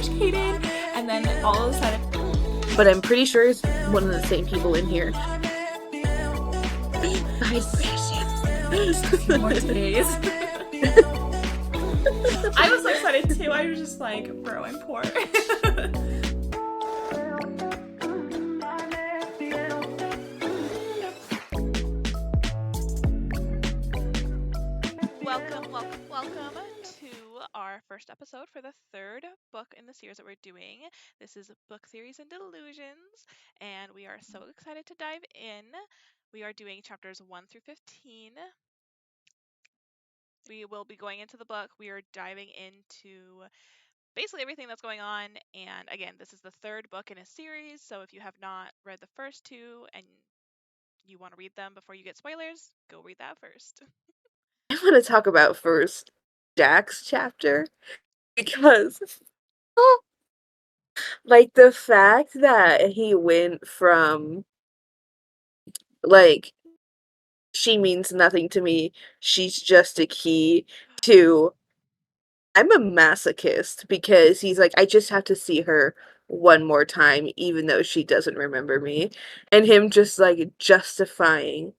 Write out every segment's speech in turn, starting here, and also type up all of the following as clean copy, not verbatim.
intoxicated, and then all of a sudden, But I'm pretty sure it's one of the same people in here. I just a few more days. I was so excited too. I was just like, bro, I'm poor. Welcome to our first episode for the third book in the series that we're doing. This is Book Theories and Delusions, and we are so excited to dive in. We are doing chapters 1 through 15. We will be going into the book. We are diving into basically everything that's going on. And again, this is the third book in a series, so if you have not read the first two and you want to read them before you get spoilers, go read that first. want to talk about first Jack's chapter because, like, the fact that he went from, like, she means nothing to me, she's just a key, to I'm a masochist because he's like, I just have to see her one more time, even though she doesn't remember me. And him just like justifying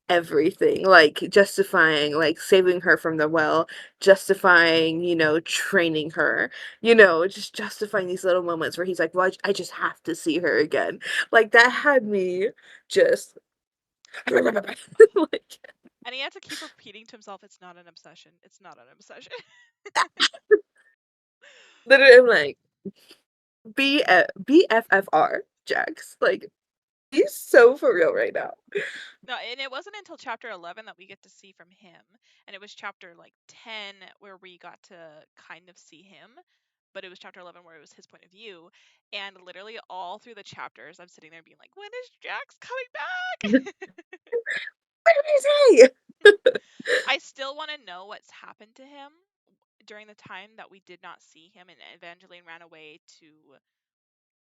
everything, like justifying like saving her from the well, justifying, training her, just justifying these little moments where he's like, well, I just have to see her again. Like that had me just like And he had to keep repeating to himself, it's not an obsession. It's not an obsession. literally I'm like BFFR Jax. Like he's so for real right now. No, and it wasn't until chapter 11 that we get to see from him. And it was chapter like 10 where we got to kind of see him. But it was chapter 11 where it was his point of view. And literally all through the chapters, I'm sitting there being like, when is Jax coming back? What did I say? I still want to know what's happened to him during the time that we did not see him and Evangeline ran away to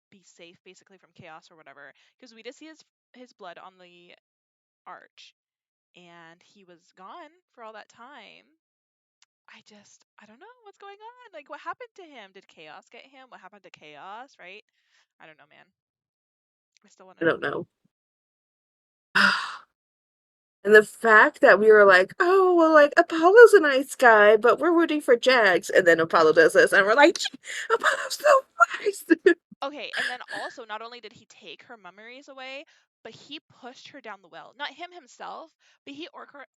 be safe basically from chaos or whatever. Because we did see his blood on the arch and he was gone for all that time. I don't know what's going on. Like, what happened to him? Did chaos get him? What happened to chaos, right? I don't know, man. I still want I to know. don't know. And the fact that we were like, oh, well, like, Apollo's a nice guy, but we're rooting for Jax. And then Apollo does this, and we're like, Apollo's so nice. Okay, and then also, not only did he take her memories away, but he pushed her down the well. Not him himself, but he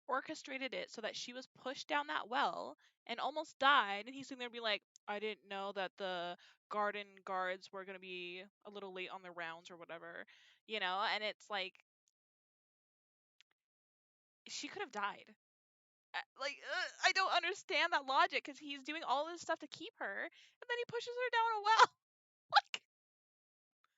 orchestrated it so that she was pushed down that well and almost died. And he's sitting there being like, I didn't know that the garden guards were going to be a little late on their rounds or whatever, And it's like, she could have died. I don't understand that logic because he's doing all this stuff to keep her, and then he pushes her down a well. Like,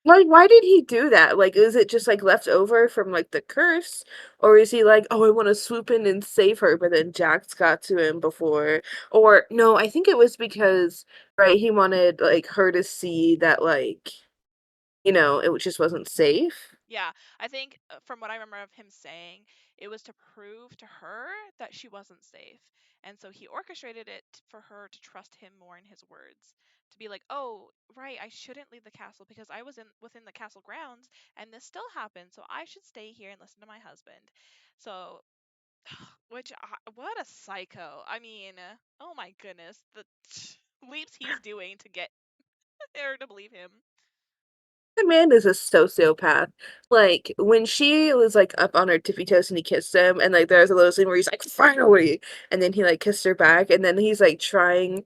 Like, why did he do that? Like, is it just like left over from like the curse? Or is he like, oh, I want to swoop in and save her, but then Jax got to him before? Or no, I think it was because, right, he wanted like her to see that, like, it just wasn't safe. yeah, I think from what I remember of him saying, it was to prove to her that she wasn't safe. And so he orchestrated it for her to trust him more in his words. To be like, oh, right, I shouldn't leave the castle because I was within the castle grounds and this still happened, so I should stay here and listen to my husband. So, what a psycho. I mean, oh my goodness, the leaps he's doing to get her to believe him. The man is a sociopath. Like, when she was, like, up on her tippy toes and he kissed him, and, like, there's a little scene where he's like, "Finally!" And then he, like, kissed her back, and then he's, like, trying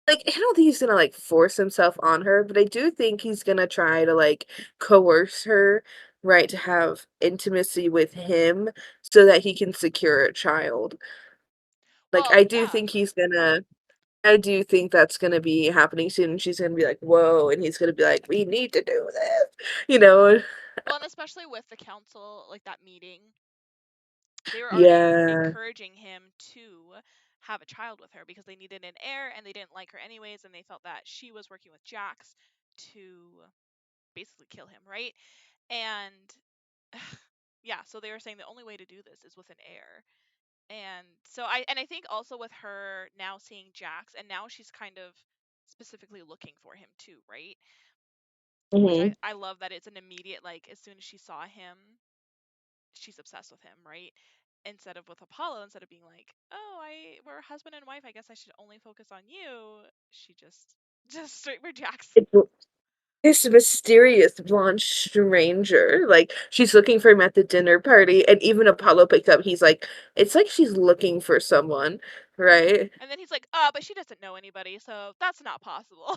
like, I don't think he's gonna, like, force himself on her, but I do think he's gonna try to, like, coerce her, right, to have intimacy with him so that he can secure a child. Like, Well, yeah. I do think that's gonna be happening soon, and she's gonna be like, "Whoa," and he's gonna be like, "We need to do this," you know? Well, and especially with the council, like that meeting, they were already Yeah. encouraging him to have a child with her because they needed an heir and they didn't like her anyways, and they felt that she was working with Jax to basically kill him, right? And yeah, so they were saying the only way to do this is with an heir. And so I think also with her now seeing Jax and now she's kind of specifically looking for him too, right? Which Hmm. I love that it's an immediate, like, as soon as she saw him, she's obsessed with him, right? Instead of with Apollo, instead of being like, oh, we're husband and wife, I guess I should only focus on you. She just straight rejects. This mysterious blonde stranger, like she's looking for him at the dinner party, and even Apollo picked up. He's like, it's like she's looking for someone, right? And then he's like, but she doesn't know anybody, so that's not possible.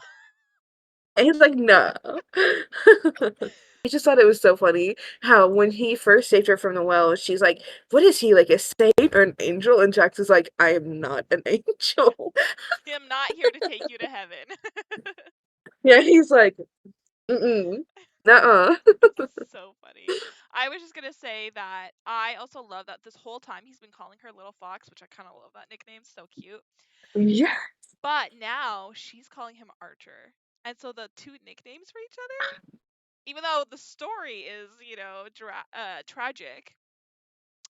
And he's like, no. I just thought it was so funny how when he first saved her from the well, she's like, what is he, like a saint or an angel? And Jax is like, I am not an angel. I'm not here to take you to heaven. Yeah, he's like, mm-mm, nuh-uh. It's so funny. I was just gonna say that I also love that this whole time he's been calling her Little Fox, which I kind of love that nickname. So cute. Yeah, But now she's calling him Archer. And so the two nicknames for each other, even though the story is, tragic,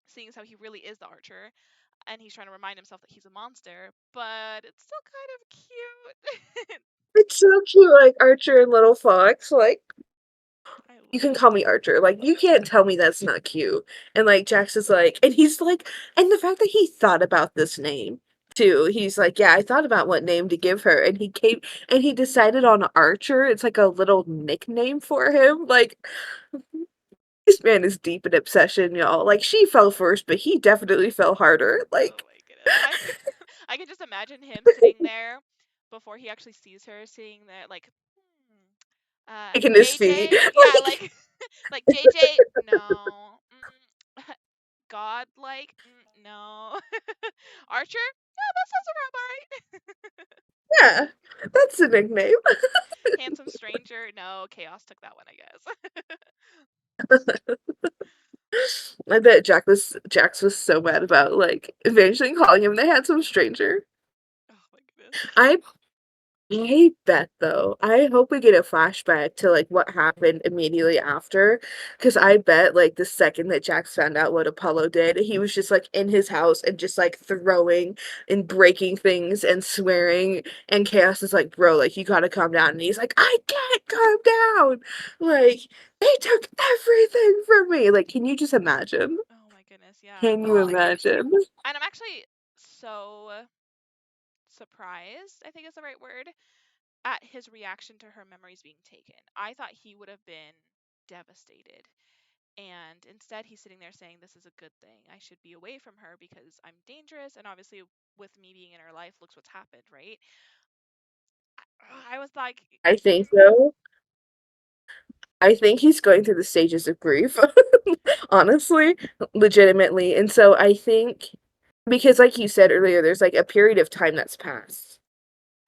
seeing as how he really is the Archer, and he's trying to remind himself that he's a monster, but it's still kind of cute. it's so cute, like Archer and Little Fox, like, I you love can it. call me Archer. Like, you can't tell me that's not cute. And like Jax is like, and he's like, and the fact that he thought about this name too. He's like, yeah, I thought about what name to give her, and he came and he decided on Archer. It's like a little nickname for him. Like, this man is deep in obsession, y'all. Like, she fell first, but he definitely fell harder. Oh Like, my goodness. I can just imagine him sitting there before he actually sees her, seeing that, like, taking his feet. JJ, yeah, like like JJ, no. God, like, no. Archer, no, that sounds about right. Yeah, that's a nickname. Handsome stranger, no. Chaos took that one, I guess. I bet Jax was so mad about like eventually calling him the handsome stranger. Oh my goodness. I I bet though. I hope we get a flashback to like what happened immediately after. Cause I bet like the second that Jax found out what Apollo did, he was just like in his house and just like throwing and breaking things and swearing. And Chaos is like, bro, like you gotta calm down. And he's like, I can't calm down. Like, they took everything from me. Like, can you just imagine? Oh my goodness, yeah. Can you Well, imagine? and I'm actually so surprised, I think is the right word, at his reaction to her memories being taken. I thought he would have been devastated. And instead, he's sitting there saying, this is a good thing. I should be away from her because I'm dangerous. And obviously, with me being in her life, looks what's happened, right? I was like, I think so. I think he's going through the stages of grief, honestly, legitimately. And so I think because like you said earlier, there's like a period of time that's passed.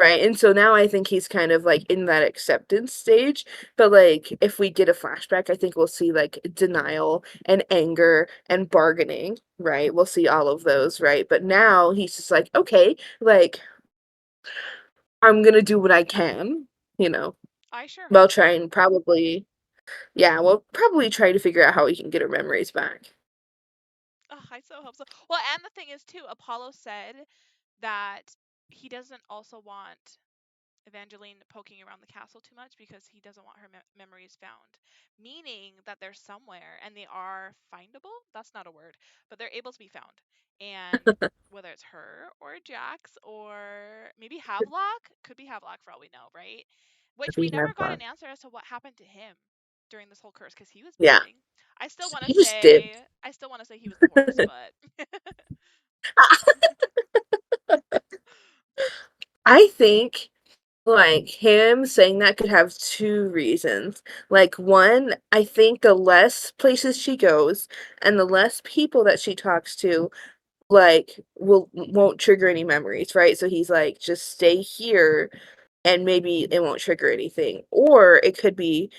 Right. And so now I think he's kind of like in that acceptance stage. But like if we get a flashback, I think we'll see like denial and anger and bargaining, right? We'll see all of those, right? But now he's just like, okay, like I'm gonna do what I can, you know, I sure while hope so. trying probably yeah, we'll probably try to figure out how we can get her memories back. Oh, I so hope so. Well, and the thing is, too, Apollo said that he doesn't also want Evangeline poking around the castle too much because he doesn't want her memories found. Meaning that they're somewhere and they are findable. That's not a word, but they're able to be found. And whether it's her or Jax or maybe Havelock, could be Havelock for all we know, right? Which we We never have got fun. an answer as to what happened to him during this whole curse because he was Yeah, missing. I still want to he just did. say, I still want to say he was the horse, but I think like him saying that could have two reasons. Like one, I think the less places she goes and the less people that she talks to, like won't trigger any memories, right? So he's like, just stay here and maybe it won't trigger anything. Or it could be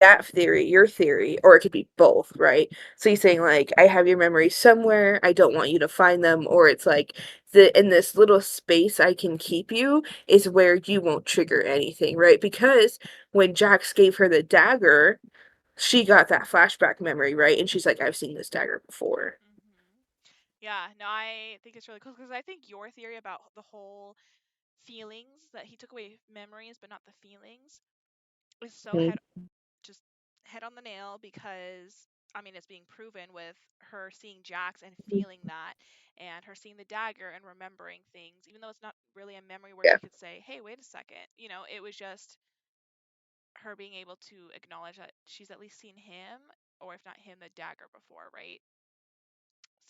that theory, your theory, or it could be both, right? So he's saying like, I have your memories somewhere, I don't want you to find them, or it's like the in this little space I can keep you is where you won't trigger anything, right? Because when Jax gave her the dagger, she got that flashback memory, right? And she's like, I've seen this dagger before. yeah, no, I think it's really cool because I think your theory about the whole feelings, that he took away memories but not the feelings, is so Mhm. just head on the nail, because I mean it's being proven with her seeing Jax and feeling that, and her seeing the dagger and remembering things, even though it's not really a memory where Yeah. she could say, "Hey, wait a second," it was just her being able to acknowledge that she's at least seen him, or if not him, the dagger before, right?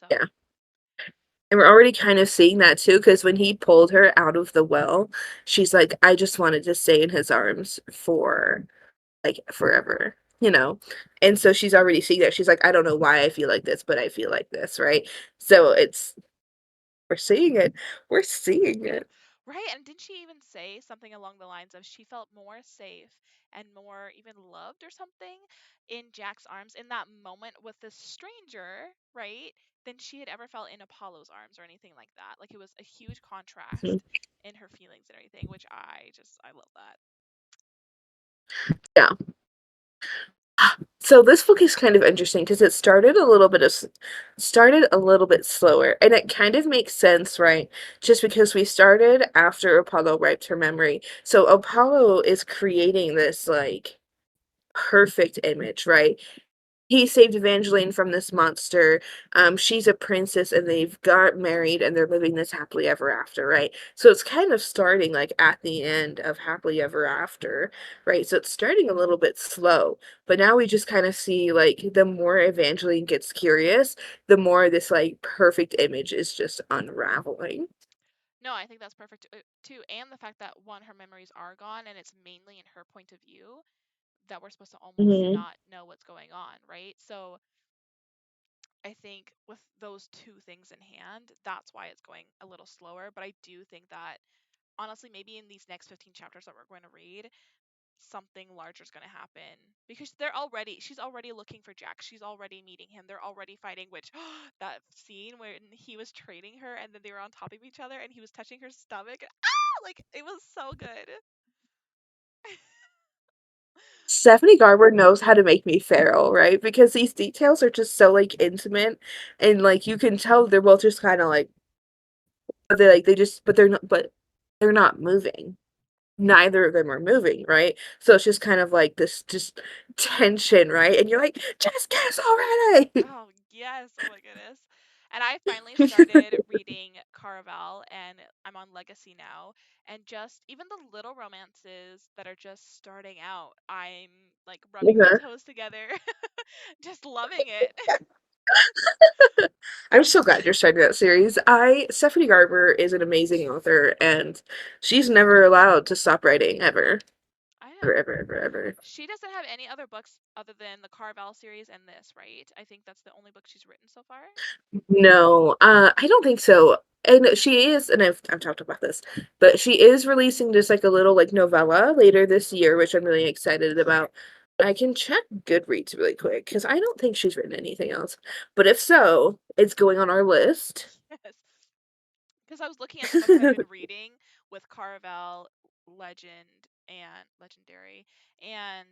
Yeah. So, And we're already kind of seeing that too, because when he pulled her out of the well, she's like, I just wanted to stay in his arms for like forever, you know? And so she's already seeing that. She's like, I don't know why I feel like this, but I feel like this, right? So we're seeing it. We're seeing it. right, and didn't she even say something along the lines of she felt more safe and more even loved or something in Jack's arms in that moment with this stranger, right? Than she had ever felt in Apollo's arms or anything like that. Like it was a huge Mhm. contrast in her feelings and everything, which I love that. Yeah. So this book is kind of interesting because it started a little bit slower, and it kind of makes sense, right? Just because we started after Apollo wiped her memory. So Apollo is creating this like perfect image, right? He saved Evangeline from this monster. She's a princess and they've got married and they're living this happily ever after, right? So it's kind of starting like at the end of happily ever after, right? So it's starting a little bit slow, but now we just kind of see like the more Evangeline gets curious, the more this like perfect image is just unraveling. No, I think that's perfect too. And the fact that one, her memories are gone and it's mainly in her point of view, that we're supposed to almost Hmm. not know what's going on, right? So I think with those two things in hand, that's why it's going a little slower. But I do think that honestly, maybe in these next 15 chapters that we're going to read, something larger is going to happen, because she's already looking for Jack. She's already meeting him. They're already fighting, which that scene when he was training her and then they were on top of each other and he was touching her stomach. Like it was so good. Stephanie Garber knows how to make me feral, right? Because these details are just so like intimate and like you can tell they're both just kind of like but they're not moving. Neither of them are moving, right? So it's just kind of like this just tension, right? And you're like, just kiss already. Oh, yes. Oh my goodness. And I finally started reading Caraval and I'm on Legacy now. And just even the little romances that are just starting out, I'm like rubbing my Uh-huh. toes together, just loving it. I'm so glad you're starting that series. I Stephanie Garber is an amazing author and she's never allowed to stop writing ever. I Ever, know. ever, ever, ever. She doesn't have any other books other than the Caraval series and this, right? I think that's the only book she's written so far. No, I don't think so. And she is, and I've talked about this, but she is releasing just like a little like novella later this year, which I'm really excited about. I can check Goodreads really quick because I don't think she's written anything else. But if so, it's going on our list. Yes. Because I was looking at the books I've been reading with Caraval, Legend, and Legendary, and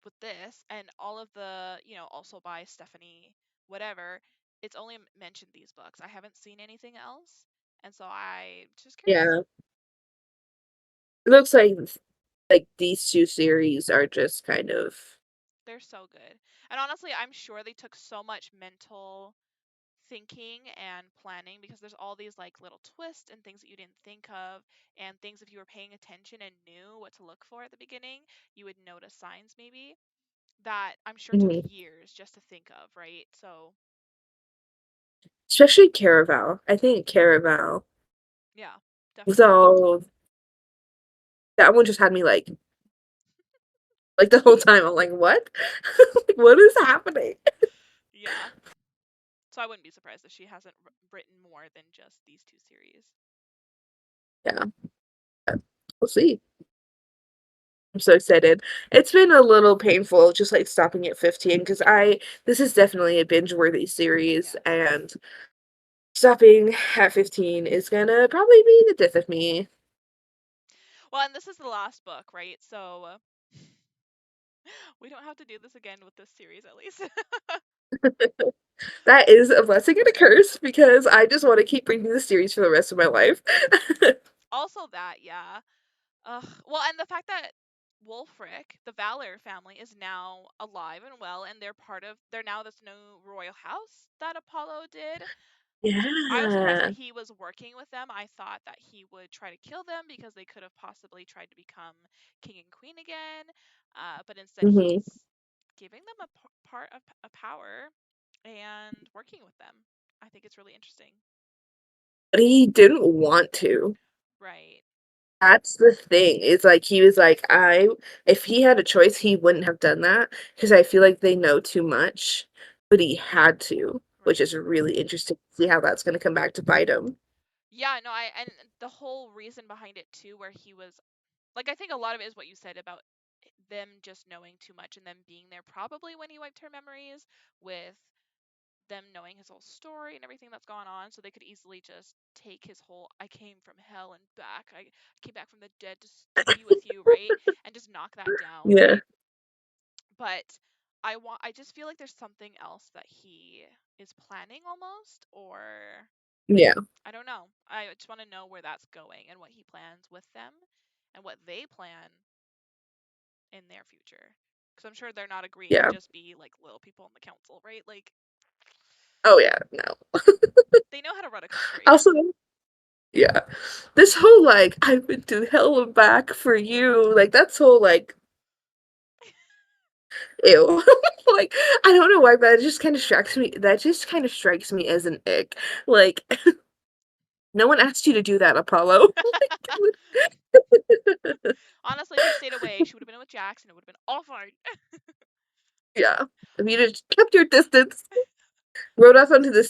with this, and all of the, also by Stephanie, whatever, it's only mentioned these books. I haven't seen anything else, and so I just curious. Yeah, it looks like these two series are just kind of They're so good. And honestly, I'm sure they took so much mental thinking and planning, because there's all these like little twists and things that you didn't think of, and things if you were paying attention and knew what to look for at the beginning, you would notice signs maybe that I'm sure took mhm. years just to think of, right? So, Especially Caraval. I think Caraval. yeah, definitely. So that one just had me like the whole time. I'm like, what? Like, what is happening? Yeah. So I wouldn't be surprised if she hasn't written more than just these two series. Yeah, we'll see. I'm so excited. It's been a little painful just like stopping at 15 because this is definitely a binge-worthy series Yes. and stopping at 15 is gonna probably be the death of me. Well, and this is the last book, right? So we don't have to do this again with this series at least. That is a blessing and a curse because I just want to keep reading the series for the rest of my life. Also that, yeah. Ugh. Well, and the fact that Wulfric, the Valor family, is now alive and well, and they're now this new royal house that Apollo did. I was surprised that Yeah. he was working with them. I thought that he would try to kill them because they could have possibly tried to become king and queen again. But instead, Mhm. he's giving them part of a power and working with them. I think it's really interesting. But he didn't want to. Right. That's the thing. It's like he was like, I if he had a choice, he wouldn't have done that because I feel like they know too much, but he had to, which Right. is really interesting to see how that's going to come back to bite him. Yeah, no, and the whole reason behind it too, where he was like, I think a lot of it is what you said about them just knowing too much and them being there probably when he wiped her memories, with them knowing his whole story and everything that's gone on, so they could easily just take his whole "I came from hell and back, I came back from the dead to be with you," right, and just knock that down. Yeah. But I just feel like there's something else that he is planning almost, or Yeah. I don't know. I just want to know where that's going and what he plans with them and what they plan in their future. Because I'm sure they're not agreeing to Yeah. just be like little people in the council, right? Like, Oh yeah, no. they know how to run a country. Also, yeah. This whole like I've been to hell and back for you, like that's whole like ew. Like I don't know why, but it just kind of strikes me. That just kind of strikes me as an ick. Like no one asked you to do that, Apollo. Honestly, if he stayed away, she would have been with Jax and it would have been all fine. Yeah. If you just kept your distance, rode off into the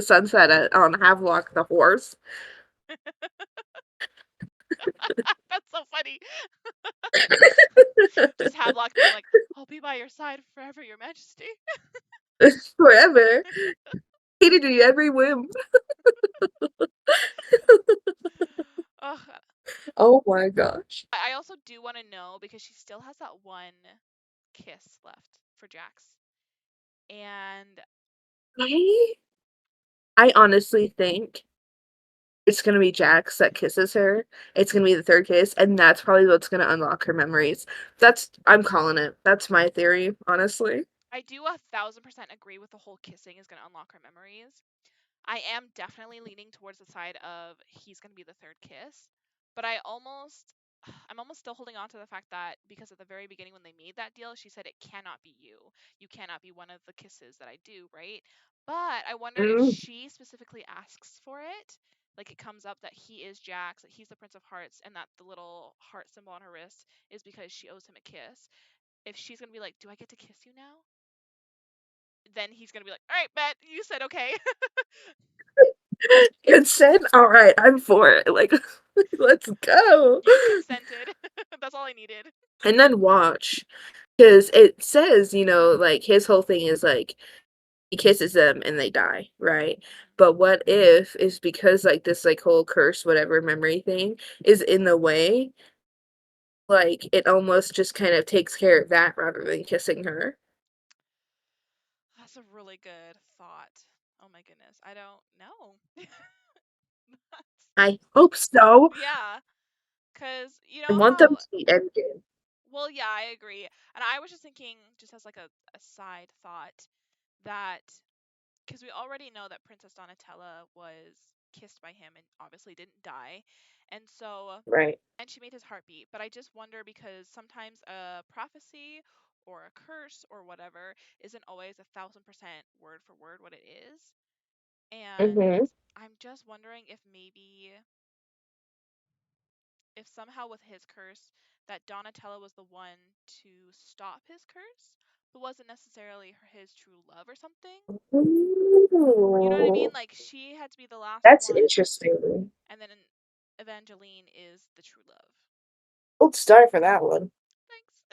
sunset on Havelock the horse. That's so funny. Just Havelock being like, "I'll be by your side forever, Your Majesty." Forever. Hated you every whim. Ugh. Oh my gosh. I also do want to know because she still has that one kiss left for Jax, and I I honestly think it's gonna be Jax that kisses her. It's gonna be the third kiss, and that's probably what's gonna unlock her memories. I'm calling it. That's my theory, honestly. I do 1,000% agree with the whole kissing is going to unlock her memories. I am definitely leaning towards the side of he's going to be the third kiss, but I'm almost still holding on to the fact that because at the very beginning when they made that deal, she said it cannot be you. You cannot be one of the kisses that I do, right? But I wonder if Mm, she specifically asks for it. Like it comes up that he is Jax, that he's the Prince of Hearts, and that the little heart symbol on her wrist is because she owes him a kiss. If she's gonna be like, "Do I get to kiss you now?" Then he's gonna be like, "All right, bet you said okay." consent? All right, I'm for it. Like, let's go. You consented. That's all I needed. And then watch, because it says, like his whole thing is like he kisses them and they die, right? Mhm. But what if is because like this like whole curse, whatever memory thing is in the way, like it almost just kind of takes care of that rather than kissing her. That's a really good thought. Oh my goodness. I don't know. That's- I hope so. yeah, because you I know want them how. to be endgame. Well, yeah, I agree. And I was just thinking, just as like a side thought, that because we already know that Princess Donatella was kissed by him and obviously didn't die. And so, Right. and she made his heart beat. But I just wonder because sometimes a prophecy or a curse or whatever isn't always 1,000% word for word what it is. And Mm-hmm. I'm just wondering if maybe, if somehow with his curse, that Donatella was the one to stop his curse, but wasn't necessarily his true love or something. You know what I mean? Ooh, Like she had to be the last that's one, interesting. and then Evangeline is the true love. Gold star for that one. Thanks.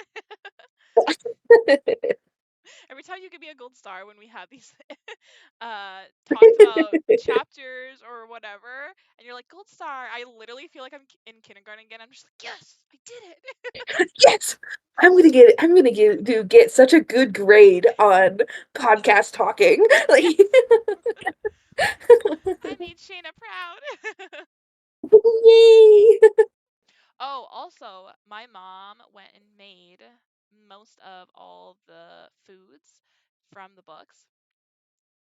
Every time you give me a gold star when we have these talks about chapters or whatever, and you're like gold star, I literally feel like I'm in kindergarten again. I'm just like, yes, I did it. Yes, I'm gonna get such a good grade on podcast talking. Like, I made Shayna proud. Yay! Oh, also, my mom went and made most of all the foods from the books.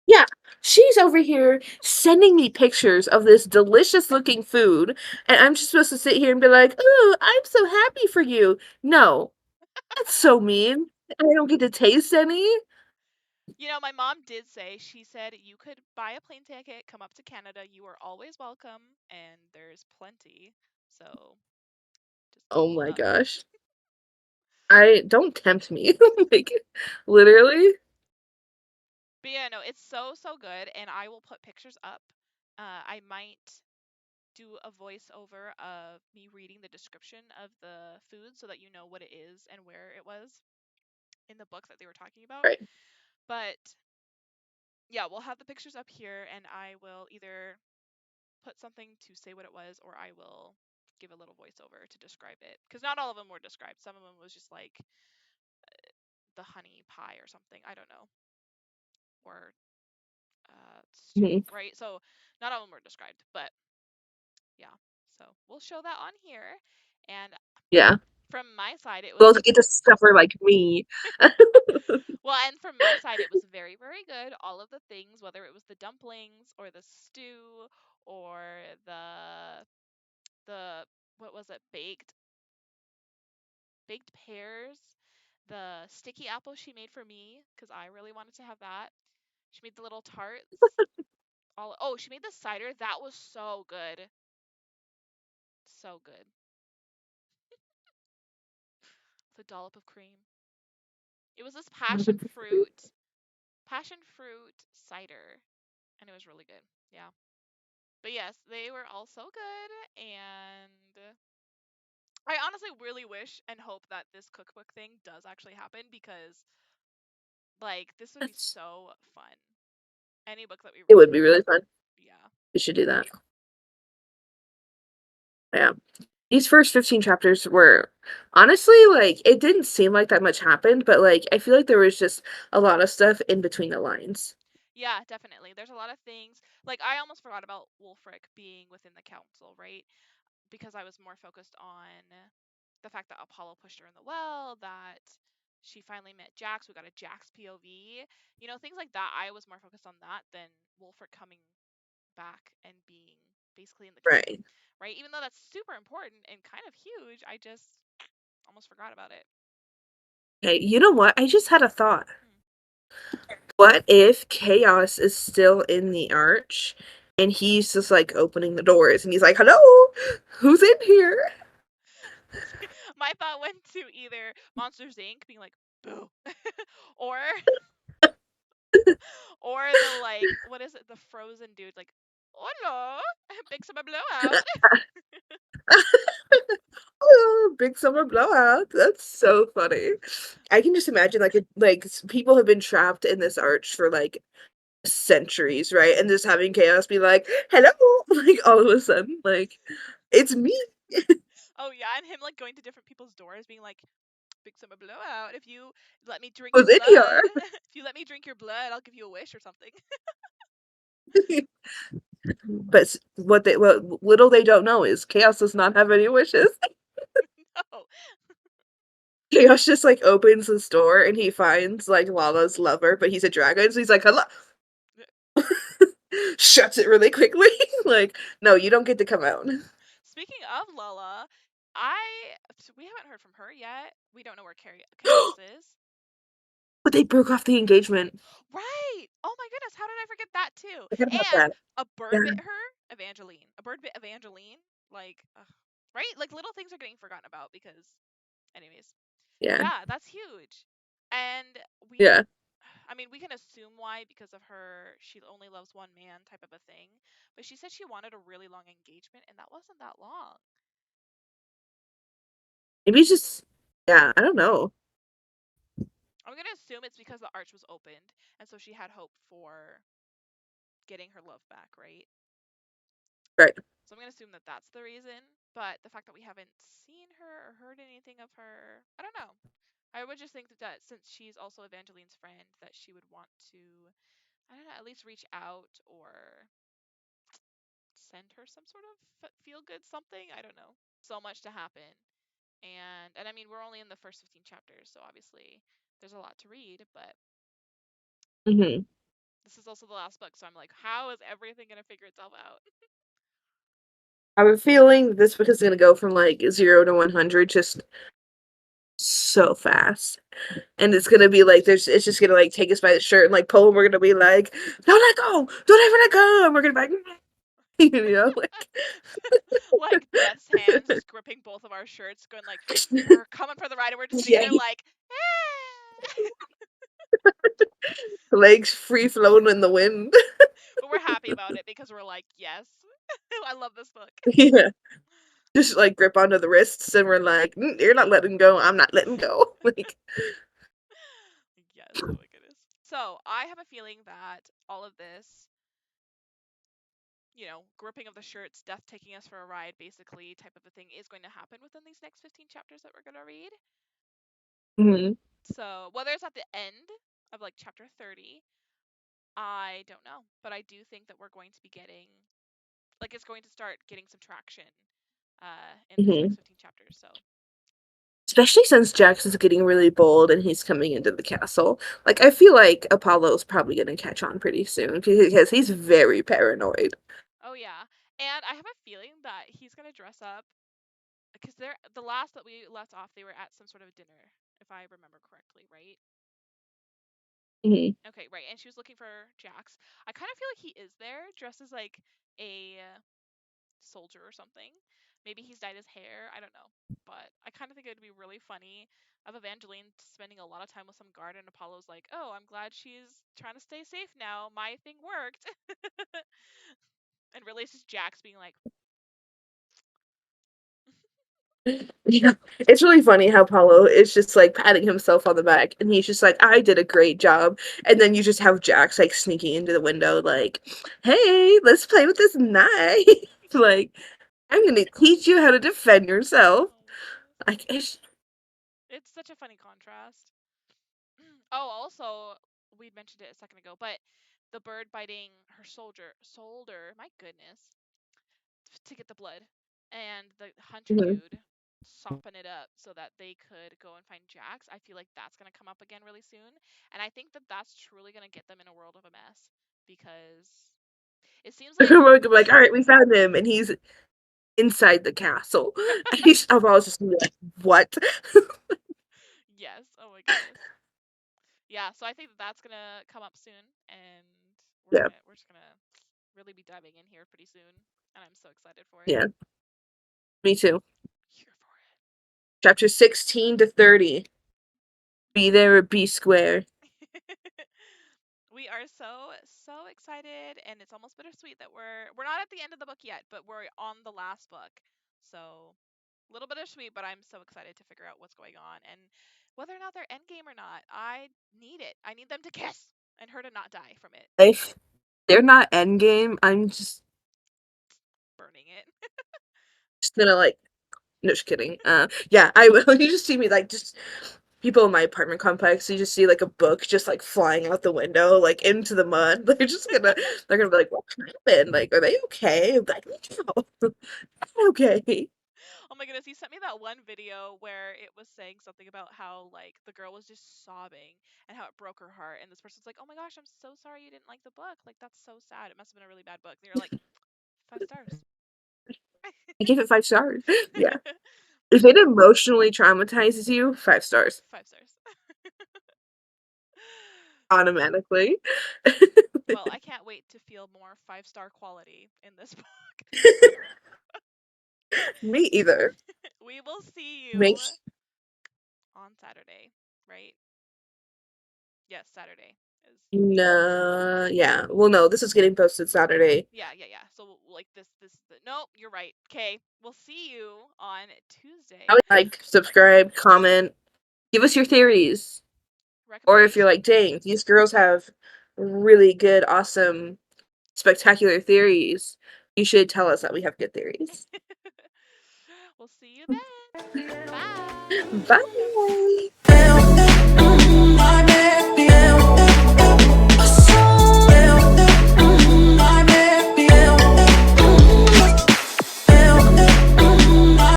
Yeah, she's over here sending me pictures of this delicious looking food, and I'm just supposed to sit here and be like, "Ooh, I'm so happy for you." No, that's so mean. I don't get to taste any. You know, my mom did say, she said you could buy a plane ticket, come up to Canada. You are always welcome, and there's plenty. So just Oh keep my up. gosh. I don't tempt me. Like, literally. But yeah, no, it's so, so good. And I will put pictures up. I might do a voiceover of me reading the description of the food so that you know what it is and where it was in the book that they were talking about. Right. But yeah, we'll have the pictures up here, and I will either put something to say what it was, or I will give a little voiceover to describe it. Because not all of them were described. Some of them was just like the honey pie or something. I don't know. Or stew, Mhm. right? So not all of them were described, but yeah. So we'll show that on here. And Yeah. from my side, it Those was get to suffer like me. well, and from my side, it was very, very good. All of the things, whether it was the dumplings or the stew or the what was it, baked pears, the sticky apple she made for me because I really wanted to have that. She made the little tarts. She made the cider. That was so good, so good. The dollop of cream. It was this passion fruit cider, and it was really good. Yeah. But yes, they were all so good, and I honestly really wish and hope that this cookbook thing does actually happen because like this would be That's so fun. Any book that we it read. would be really fun. Yeah. We should do that. Yeah. These first 15 chapters were honestly like it didn't seem like that much happened, but like I feel like there was just a lot of stuff in between the lines. Yeah, definitely. There's a lot of things. Like I almost forgot about Wulfric being within the council, right? Because I was more focused on the fact that Apollo pushed her in the well, that she finally met Jax, we got a Jax POV, things like that. I was more focused on that than Wulfric coming back and being basically in the council, Right. right? Even though that's super important and kind of huge, I just almost forgot about it. Hey, you know what? I just had a thought. Hmm. What if Chaos is still in the arch and he's just like opening the doors and he's like, "Hello? Who's in here?" My thought went to either Monsters Inc. being like, boo, or or the like, what is it? The frozen dude, like, hola, big summer blowout. Oh, big summer blowout. That's so funny. I can just imagine people have been trapped in this arch for like centuries, right? And just having Chaos be like, "Hello," like all of a sudden, like it's me. Oh yeah, and him like going to different people's doors, being like, big summer blowout. If you let me drink your Who's in here? blood, if you let me drink your blood, I'll give you a wish or something. But what little they don't know is Chaos does not have any wishes. No. Chaos just like opens this door and he finds like Lala's lover, but he's a dragon, so he's like, "Hello." Shuts it really quickly. Like, no, you don't get to come out. Speaking of Lala, we haven't heard from her yet. We don't know where Chaos is. But they broke off the engagement. Right. Oh my goodness, how did I forget that too? Forget about And that. a bird Yeah. bit her, Evangeline. A bird bit Evangeline. Like, ugh. Right? Like little things are getting forgotten about because, anyways, Yeah. yeah, that's huge. And Yeah. I mean, we can assume why because of her, she only loves one man type of a thing. But she said she wanted a really long engagement, and that wasn't that long. Maybe it's just yeah, I don't know. I'm gonna assume it's because the arch was opened, and so she had hope for getting her love back, right? Right. So I'm gonna assume that that's the reason. But the fact that we haven't seen her or heard anything of her, I don't know. I would just think that since she's also Evangeline's friend, that she would want to, I don't know, at least reach out or send her some sort of feel good something. I don't know. So much to happen. And I mean, we're only in the first 15 chapters, so obviously there's a lot to read, but Hmm. this is also the last book, so I'm like, how is everything going to figure itself out? I have a feeling this book is gonna go from like 0 to 100 just so fast. And it's gonna be like it's just gonna like take us by the shirt and like pull and we're gonna be like, don't let go, don't ever let go. And we're gonna be like, you know, like Like Death's hands just gripping both of our shirts, going like, we're coming for the ride, and we're just sitting yeah, there like, eh. legs free floating in the wind. But we're happy about it because we're like, yes, I love this book. Yeah. Just like grip onto the wrists and we're like, you're not letting go, I'm not letting go. Like Yes, oh my goodness. So I have a feeling that all of this, gripping of the shirts, death taking us for a ride, basically, type of a thing is going to happen within these next 15 chapters that we're going to read. mhm. So whether it's at the end of like chapter 30, I don't know. But I do think that we're going to be getting, like, it's going to start getting some traction in these Mhm. next 15 chapters. So, Especially since Jax is getting really bold and he's coming into the castle. Like I feel like Apollo's probably gonna catch on pretty soon because he's very paranoid. oh yeah. And I have a feeling that he's going to dress up because the last that we left off, they were at some sort of dinner, if I remember correctly, right? Mhm. Okay, right. And she was looking for Jax. I kind of feel like he is there, dressed as like a soldier or something. Maybe he's dyed his hair. I don't know. But I kind of think it would be really funny of Evangeline spending a lot of time with some guard, and Apollo's like, oh, I'm glad she's trying to stay safe now. My thing worked. And really, it's just Jax being like, Yeah. It's really funny how Paulo is just like patting himself on the back and he's just like, I did a great job. And then you just have Jax like sneaking into the window, like, hey, let's play with this knife. Like, I'm gonna teach you how to defend yourself. oh my goodness. Like, it's It's such a funny contrast. Oh, also, we mentioned it a second ago, but the bird biting her shoulder, my goodness, to get the blood, and the hunter Mhm. dude sopping it up so that they could go and find Jax. I feel like that's going to come up again really soon, and I think that that's truly going to get them in a world of a mess because it seems like We're gonna be like, all right, we found him, and he's inside the castle. And he's, I was just gonna be like, what? yes, oh my goodness. Yeah, so I think that that's going to come up soon, and Yeah, we're just going to really be diving in here pretty soon, and I'm so excited for it. yeah, me too. Here for Chapter 16 to 30. Be there or be square. it. We are so excited, and it's almost bittersweet that we're not at the end of the book yet, but we're on the last book. So a little bittersweet, but I'm so excited to figure out what's going on and whether or not they're endgame or not. I need it. I need them to kiss and her to not die from it. If they're not endgame, I'm Burning it. just gonna like, no, just kidding. Yeah, I will. You just see me like just people in my apartment complex. You just see like a book just like flying out the window, like into the mud. They're gonna be like, what happened? Like, are they okay? I'm like, no, okay. Oh my goodness, he sent me that one video where it was saying something about how like the girl was just sobbing and how it broke her heart, and this person's like, "Oh my gosh, I'm so sorry you didn't like the book. Like that's so sad. It must have been a really bad book." And you're like, 5 stars. I give it 5 stars. Yeah, if it emotionally traumatizes you, 5 stars 5 stars. automatically. Well, I can't wait to feel more 5 star quality in this book. Me either. We will see you Makes on Saturday, right? Yes, Saturday is. no, yeah. Well, no, this is getting posted Saturday. Yeah. So like nope, you're right. Okay, we'll see you on Tuesday. Like, subscribe, comment, give us your theories. Or if you're Recommendation. like, dang, these girls have really good, awesome, spectacular theories, you should tell us that we have good theories. We'll see you then. Bye. Bye.